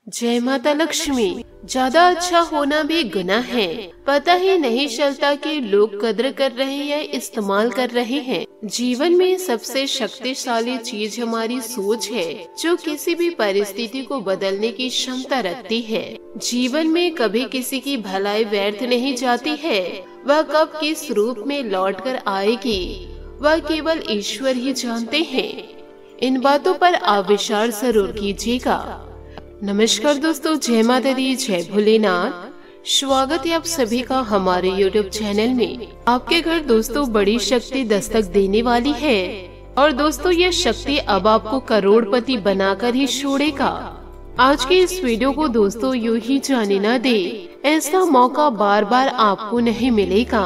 जय माता लक्ष्मी। ज्यादा अच्छा होना भी गुनाह है। पता ही नहीं चलता कि लोग कद्र कर रहे हैं या इस्तेमाल कर रहे हैं। जीवन में सबसे शक्तिशाली चीज हमारी सोच है, जो किसी भी परिस्थिति को बदलने की क्षमता रखती है। जीवन में कभी किसी की भलाई व्यर्थ नहीं जाती है। वह कब किस रूप में लौट कर आएगी, वह केवल ईश्वर ही जानते हैं। इन बातों पर आप विचार जरूर कीजिएगा। नमस्कार दोस्तों, जय माता दी, जय भोलेनाथ। स्वागत है आप सभी का हमारे YouTube चैनल में। आपके घर दोस्तों बड़ी शक्ति दस्तक देने वाली है और दोस्तों यह शक्ति अब आपको करोड़पति बनाकर ही छोड़ेगा। आज के इस वीडियो को दोस्तों यूं ही जाने न दे, ऐसा मौका बार बार आपको नहीं मिलेगा।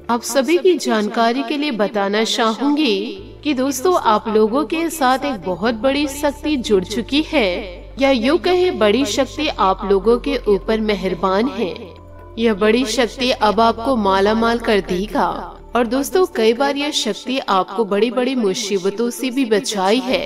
आप सभी की जानकारी के लिए बताना चाहूंगी कि दोस्तों आप लोगों के साथ एक बहुत बड़ी शक्ति जुड़ चुकी है, या यूँ कहे बड़ी शक्ति आप लोगों के ऊपर मेहरबान है। यह बड़ी शक्ति अब आपको माला माल कर देगा। और दोस्तों कई बार यह शक्ति आपको बड़ी बड़ी मुसीबतों से भी बचाई है।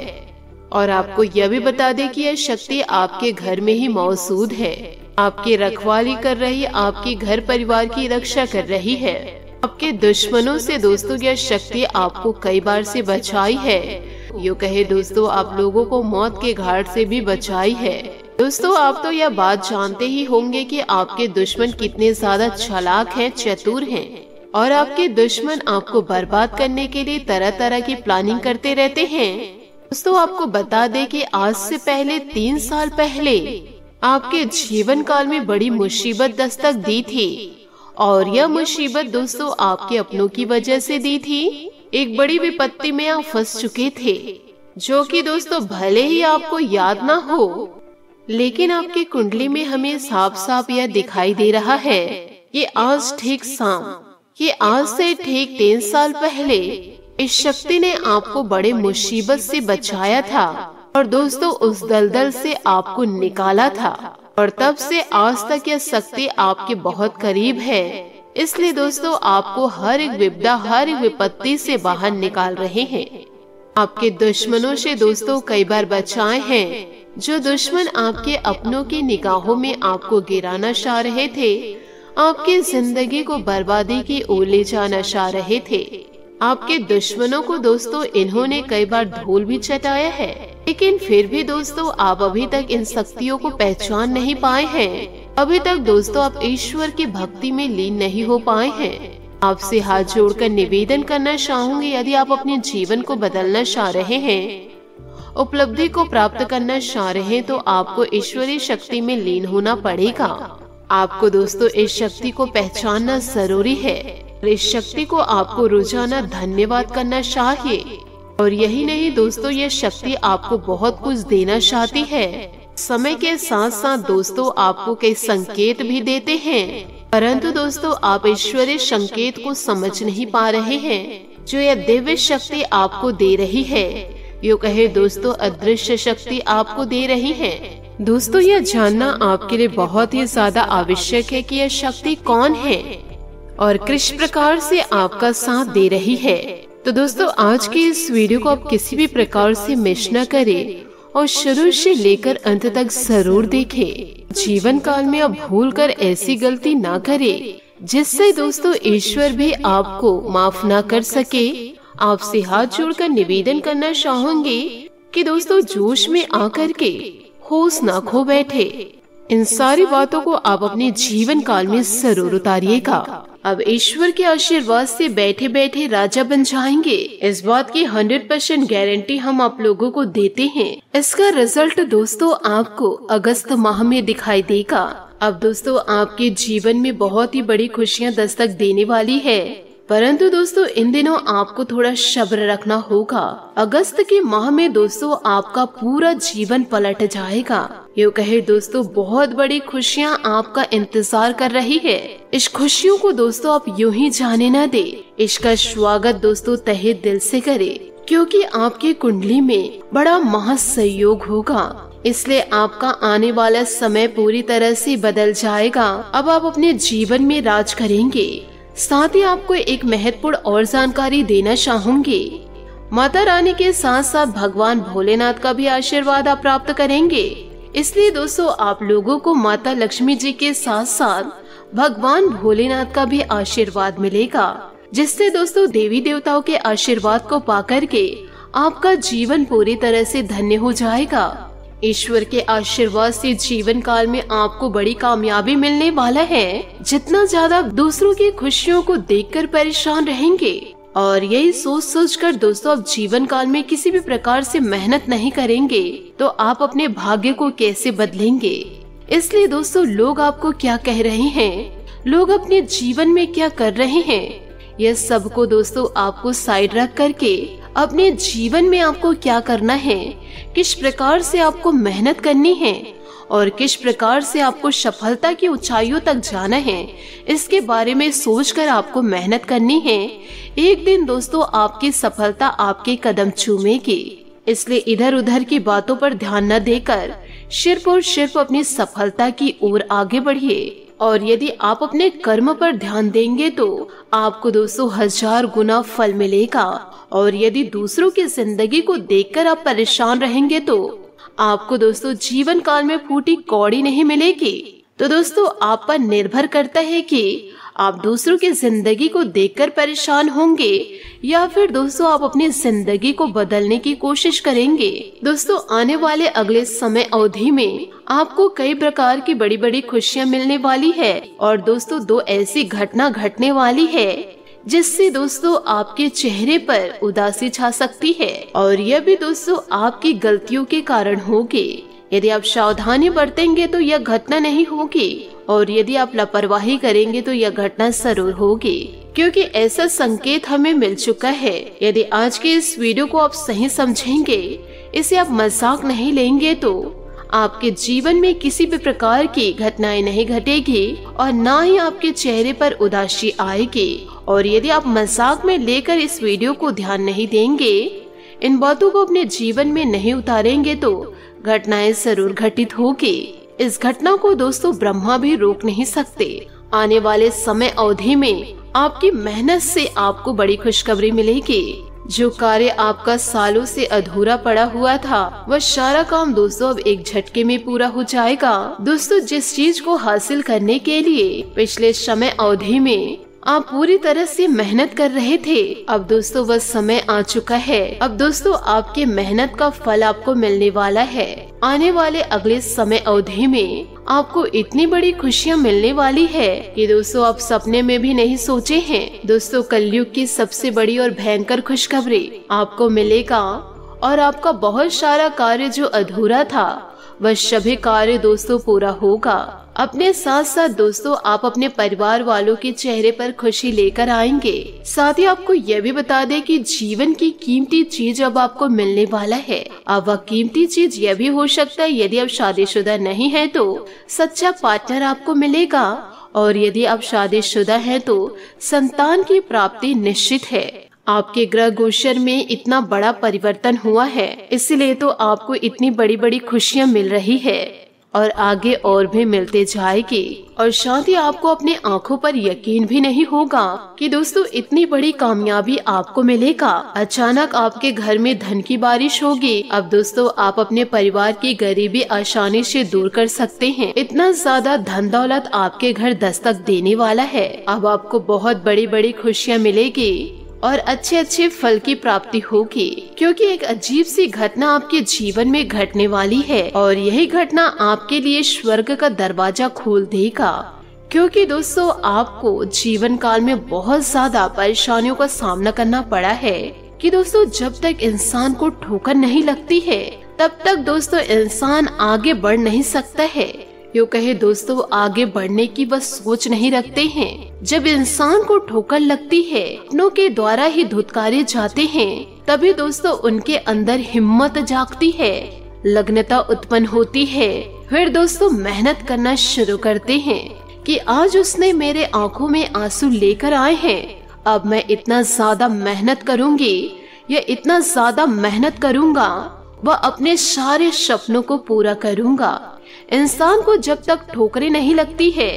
और आपको यह भी बता दे कि यह शक्ति आपके घर में ही मौजूद है, आपकी रखवाली कर रही, आपके घर परिवार की रक्षा कर रही है। आपके दुश्मनों से दोस्तों यह शक्ति आपको कई बार से बचाई है। यूँ कहे दोस्तों आप लोगों को मौत के घाट से भी बचाई है। दोस्तों आप तो यह बात जानते ही होंगे कि आपके दुश्मन कितने ज्यादा चालाक हैं, चतुर हैं। और आपके दुश्मन आपको बर्बाद करने के लिए तरह तरह की प्लानिंग करते रहते हैं। दोस्तों आपको बता दें कि आज से पहले 3 साल पहले आपके जीवन काल में बड़ी मुसीबत दस्तक दी थी। और यह मुसीबत दोस्तों आपके अपनों की वजह से दी थी। एक बड़ी विपत्ति में आप फंस चुके थे, जो कि दोस्तों भले ही आपको याद ना हो, लेकिन आपकी कुंडली में हमें साफ साफ यह दिखाई दे रहा है कि आज ठीक शाम, ये आज से ठीक 3 साल पहले इस शक्ति ने आपको बड़े मुसीबत से बचाया था और दोस्तों उस दलदल से आपको निकाला था। और तब से आज तक यह शक्ति आपके बहुत करीब है। इसलिए दोस्तों आपको हर एक विपदा, हर एक विपत्ति से बाहर निकाल रहे हैं। आपके दुश्मनों से दोस्तों कई बार बचाए हैं। जो दुश्मन आपके अपनों की निगाहों में आपको गिराना चाह रहे थे, आपकी जिंदगी को बर्बादी की ओर ले जाना चाह रहे थे, आपके दुश्मनों को दोस्तों इन्होंने कई बार धूल भी चटाया है। लेकिन फिर भी दोस्तों आप अभी तक इन शक्तियों को पहचान नहीं पाए हैं। अभी तक दोस्तों आप ईश्वर की भक्ति में लीन नहीं हो पाए हैं। आपसे हाथ जोड़कर निवेदन करना चाहूंगी, यदि आप अपने जीवन को बदलना चाह रहे हैं, उपलब्धि को प्राप्त करना चाह रहे हैं, तो आपको ईश्वरीय शक्ति में लीन होना पड़ेगा। आपको दोस्तों इस शक्ति को पहचानना जरूरी है। इस शक्ति को आपको रोजाना धन्यवाद करना चाहिए। और यही नहीं दोस्तों, ये शक्ति आपको बहुत कुछ देना चाहती है। समय के साथ साथ दोस्तों आपको कई संकेत भी देते हैं, परंतु दोस्तों आप ईश्वरीय संकेत को समझ नहीं पा रहे हैं, जो यह दिव्य शक्ति आपको दे रही है। यूँ कहे दोस्तों अदृश्य शक्ति आपको दे रही है। दोस्तों यह जानना आपके लिए बहुत ही ज्यादा आवश्यक है कि यह शक्ति कौन है और किस प्रकार से आपका साथ दे रही है। तो दोस्तों आज के इस वीडियो को आप किसी भी प्रकार से मिस न करें और शुरू से लेकर अंत तक जरूर देखें। जीवन काल में आप भूल कर ऐसी गलती ना करें जिससे दोस्तों ईश्वर भी आपको माफ ना कर सके। आपसे हाथ जोड़कर निवेदन करना चाहूंगी कि दोस्तों जोश में आकर के होश ना खो बैठे। इन सारी बातों को आप अपने जीवन काल में जरूर उतारिएगा। अब ईश्वर के आशीर्वाद से बैठे बैठे राजा बन जाएंगे, इस बात की 100% गारंटी हम आप लोगों को देते हैं। इसका रिजल्ट दोस्तों आपको अगस्त माह में दिखाई देगा। अब दोस्तों आपके जीवन में बहुत ही बड़ी खुशियां दस्तक देने वाली है, परंतु दोस्तों इन दिनों आपको थोड़ा सब्र रखना होगा। अगस्त के माह में दोस्तों आपका पूरा जीवन पलट जाएगा। यूँ कहे दोस्तों बहुत बड़ी खुशियाँ आपका इंतजार कर रही है। इस खुशियों को दोस्तों आप यूं ही जाने न दे। इसका स्वागत दोस्तों तहे दिल से करे, क्योंकि आपकी कुंडली में बड़ा महासहयोग होगा। इसलिए आपका आने वाला समय पूरी तरह से बदल जाएगा। अब आप अपने जीवन में राज करेंगे। साथ ही आपको एक महत्वपूर्ण और जानकारी देना चाहूंगी। माता रानी के साथ साथ भगवान भोलेनाथ का भी आशीर्वाद आप प्राप्त करेंगे। इसलिए दोस्तों आप लोगों को माता लक्ष्मी जी के साथ साथ भगवान भोलेनाथ का भी आशीर्वाद मिलेगा, जिससे दोस्तों देवी देवताओं के आशीर्वाद को पाकर के आपका जीवन पूरी तरह से धन्य हो जाएगा। ईश्वर के आशीर्वाद से जीवन काल में आपको बड़ी कामयाबी मिलने वाला है। जितना ज्यादा दूसरों की खुशियों को देखकर परेशान रहेंगे और यही सोच सोच कर दोस्तों आप जीवन काल में किसी भी प्रकार से मेहनत नहीं करेंगे तो आप अपने भाग्य को कैसे बदलेंगे। इसलिए दोस्तों लोग आपको क्या कह रहे हैं, लोग अपने जीवन में क्या कर रहे हैं, यह सब को दोस्तों आपको साइड रख करके अपने जीवन में आपको क्या करना है, किस प्रकार से आपको मेहनत करनी है और किस प्रकार से आपको सफलता की ऊंचाइयों तक जाना है, इसके बारे में सोचकर आपको मेहनत करनी है। एक दिन दोस्तों आपकी सफलता आपके कदम चूमेगी। इसलिए इधर उधर की बातों पर ध्यान न देकर सिर्फ और सिर्फ अपनी सफलता की ओर आगे बढ़िए। और यदि आप अपने कर्म पर ध्यान देंगे तो आपको दोस्तों 1000 गुना फल मिलेगा। और यदि दूसरों की जिंदगी को देखकर आप परेशान रहेंगे तो आपको दोस्तों जीवन काल में फूटी कौड़ी नहीं मिलेगी। तो दोस्तों आप पर निर्भर करता है कि आप दूसरों की जिंदगी को देखकर परेशान होंगे या फिर दोस्तों आप अपनी जिंदगी को बदलने की कोशिश करेंगे। दोस्तों आने वाले अगले समय अवधि में आपको कई प्रकार की बड़ी बड़ी खुशियां मिलने वाली है और दोस्तों 2 ऐसी घटना घटने वाली है जिससे दोस्तों आपके चेहरे पर उदासी छा सकती है और यह भी दोस्तों आपकी गलतियों के कारण होगी। यदि आप सावधानी बरतेंगे तो यह घटना नहीं होगी और यदि आप लापरवाही करेंगे तो यह घटना जरूर होगी, क्योंकि ऐसा संकेत हमें मिल चुका है। यदि आज के इस वीडियो को आप सही समझेंगे, इसे आप मजाक नहीं लेंगे तो आपके जीवन में किसी भी प्रकार की घटनाएं नहीं घटेगी और ना ही आपके चेहरे पर उदासी आएगी। और यदि आप मजाक में लेकर इस वीडियो को ध्यान नहीं देंगे, इन बातों को अपने जीवन में नहीं उतारेंगे तो घटनाएं जरूर घटित होगी। इस घटना को दोस्तों ब्रह्मा भी रोक नहीं सकते। आने वाले समय अवधि में आपकी मेहनत से आपको बड़ी खुशखबरी मिलेगी। जो कार्य आपका सालों से अधूरा पड़ा हुआ था वह सारा काम दोस्तों अब एक झटके में पूरा हो जाएगा। दोस्तों जिस चीज को हासिल करने के लिए पिछले समय अवधि में आप पूरी तरह से मेहनत कर रहे थे, अब दोस्तों वह समय आ चुका है। अब दोस्तों आपके मेहनत का फल आपको मिलने वाला है। आने वाले अगले समय अवधि में आपको इतनी बड़ी खुशियां मिलने वाली है कि दोस्तों आप सपने में भी नहीं सोचे हैं। दोस्तों कलयुग की सबसे बड़ी और भयंकर खुशखबरी आपको मिलेगा और आपका बहुत सारा कार्य जो अधूरा था वह सभी कार्य दोस्तों पूरा होगा। अपने साथ साथ दोस्तों आप अपने परिवार वालों के चेहरे पर खुशी लेकर आएंगे। साथ ही आपको यह भी बता दें कि जीवन की कीमती चीज अब आपको मिलने वाला है। अब वह कीमती चीज यह भी हो सकता है, यदि आप शादीशुदा नहीं है तो सच्चा पार्टनर आपको मिलेगा और यदि आप शादीशुदा है तो संतान की प्राप्ति निश्चित है। आपके ग्रह गोचर में इतना बड़ा परिवर्तन हुआ है, इसलिए तो आपको इतनी बड़ी बड़ी खुशियां मिल रही है और आगे और भी मिलते जाएगी। और साथ ही आपको अपने आँखों पर यकीन भी नहीं होगा कि दोस्तों इतनी बड़ी कामयाबी आपको मिलेगा। अचानक आपके घर में धन की बारिश होगी। अब दोस्तों आप अपने परिवार की गरीबी आसानी से दूर कर सकते हैं। इतना ज्यादा धन दौलत आपके घर दस्तक देने वाला है। अब आपको बहुत बड़ी बड़ी खुशियाँ मिलेगी और अच्छे अच्छे फल की प्राप्ति होगी, क्योंकि एक अजीब सी घटना आपके जीवन में घटने वाली है और यही घटना आपके लिए स्वर्ग का दरवाजा खोल देगा। क्योंकि दोस्तों आपको जीवन काल में बहुत ज्यादा परेशानियों का सामना करना पड़ा है कि दोस्तों जब तक इंसान को ठोकर नहीं लगती है तब तक दोस्तों इंसान आगे बढ़ नहीं सकता है। यूँ कहे दोस्तों आगे बढ़ने की वह सोच नहीं रखते हैं। जब इंसान को ठोकर लगती है, अपनों के द्वारा ही धुतकारे जाते हैं, तभी दोस्तों उनके अंदर हिम्मत जागती है, लग्नता उत्पन्न होती है। फिर दोस्तों मेहनत करना शुरू करते हैं कि आज उसने मेरे आंखों में आंसू लेकर आए हैं, अब मैं इतना ज्यादा मेहनत करूंगी या इतना ज्यादा मेहनत करूंगा, वह अपने सारे सपनों को पूरा करूंगा। इंसान को जब तक ठोकरें नहीं लगती है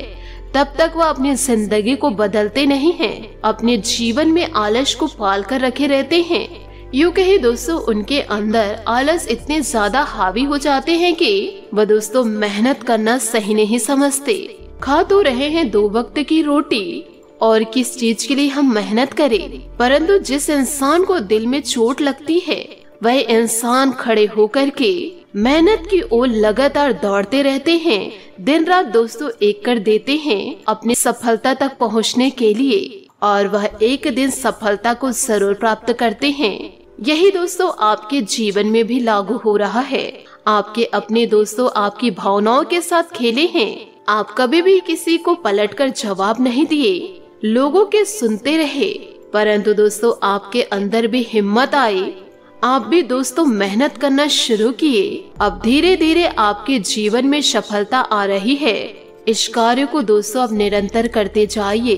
तब तक वह अपनी जिंदगी को बदलते नहीं हैं, अपने जीवन में आलस को पाल कर रखे रहते हैं। यूँ कहे दोस्तों उनके अंदर आलस इतने ज्यादा हावी हो जाते हैं कि वह दोस्तों मेहनत करना सही नहीं समझते। खा तो रहे हैं 2 वक्त की रोटी और किस चीज के लिए हम मेहनत करें, परंतु जिस इंसान को दिल में चोट लगती है वह इंसान खड़े होकर के मेहनत की ओर लगातार दौड़ते रहते हैं। दिन रात दोस्तों एक कर देते हैं अपनी सफलता तक पहुंचने के लिए, और वह एक दिन सफलता को जरूर प्राप्त करते हैं। यही दोस्तों आपके जीवन में भी लागू हो रहा है। आपके अपने दोस्तों आपकी भावनाओं के साथ खेले हैं। आप कभी भी किसी को पलटकर जवाब नहीं दिए, लोगों के सुनते रहे, परंतु दोस्तों आपके अंदर भी हिम्मत आई। आप भी दोस्तों मेहनत करना शुरू किए। अब धीरे धीरे आपके जीवन में सफलता आ रही है। इस कार्य को दोस्तों अब निरंतर करते जाइए।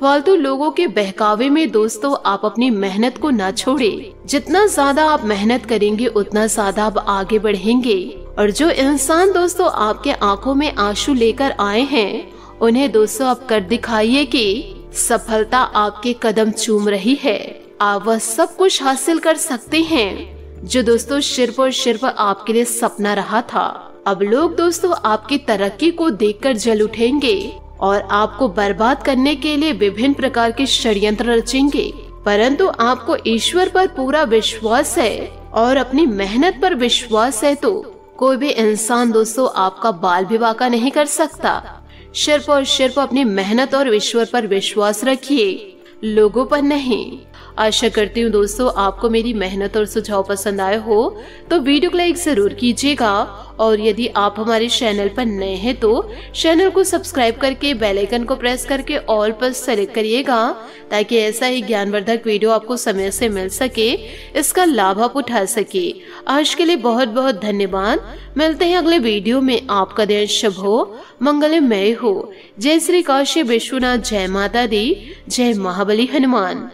फालतू लोगों के बहकावे में दोस्तों आप अपनी मेहनत को ना छोड़े। जितना ज्यादा आप मेहनत करेंगे उतना ज्यादा आप आगे बढ़ेंगे। और जो इंसान दोस्तों आपके आंखों में आंसू लेकर आए हैं, उन्हें दोस्तों आप कर दिखाइए कि सफलता आपके कदम चूम रही है। आप वह सब कुछ हासिल कर सकते हैं जो दोस्तों सिर्फ और सिर्फ आपके लिए सपना रहा था। अब लोग दोस्तों आपकी तरक्की को देखकर जल उठेंगे और आपको बर्बाद करने के लिए विभिन्न प्रकार के षड्यंत्र रचेंगे, परंतु आपको ईश्वर पर पूरा विश्वास है और अपनी मेहनत पर विश्वास है तो कोई भी इंसान दोस्तों आपका बाल भी बांका नहीं कर सकता। सिर्फ और सिर्फ अपनी मेहनत और ईश्वर पर विश्वास रखिए, लोगों पर नहीं। आशा करती हूँ दोस्तों आपको मेरी मेहनत और सुझाव पसंद आए हो तो वीडियो को लाइक जरूर कीजिएगा, और यदि आप हमारे चैनल पर नए हैं तो चैनल को सब्सक्राइब करके बेल आइकन को प्रेस करके ऑल पर सेलेक्ट करिएगा, ताकि ऐसा ही ज्ञानवर्धक वीडियो आपको समय से मिल सके, इसका लाभ आप उठा सके। आज के लिए बहुत बहुत धन्यवाद। मिलते हैं अगले वीडियो में। आपका दिन शुभ हो, मंगलमय हो। जय श्री काशी विश्वनाथ, जय माता दी, जय महाबली हनुमान।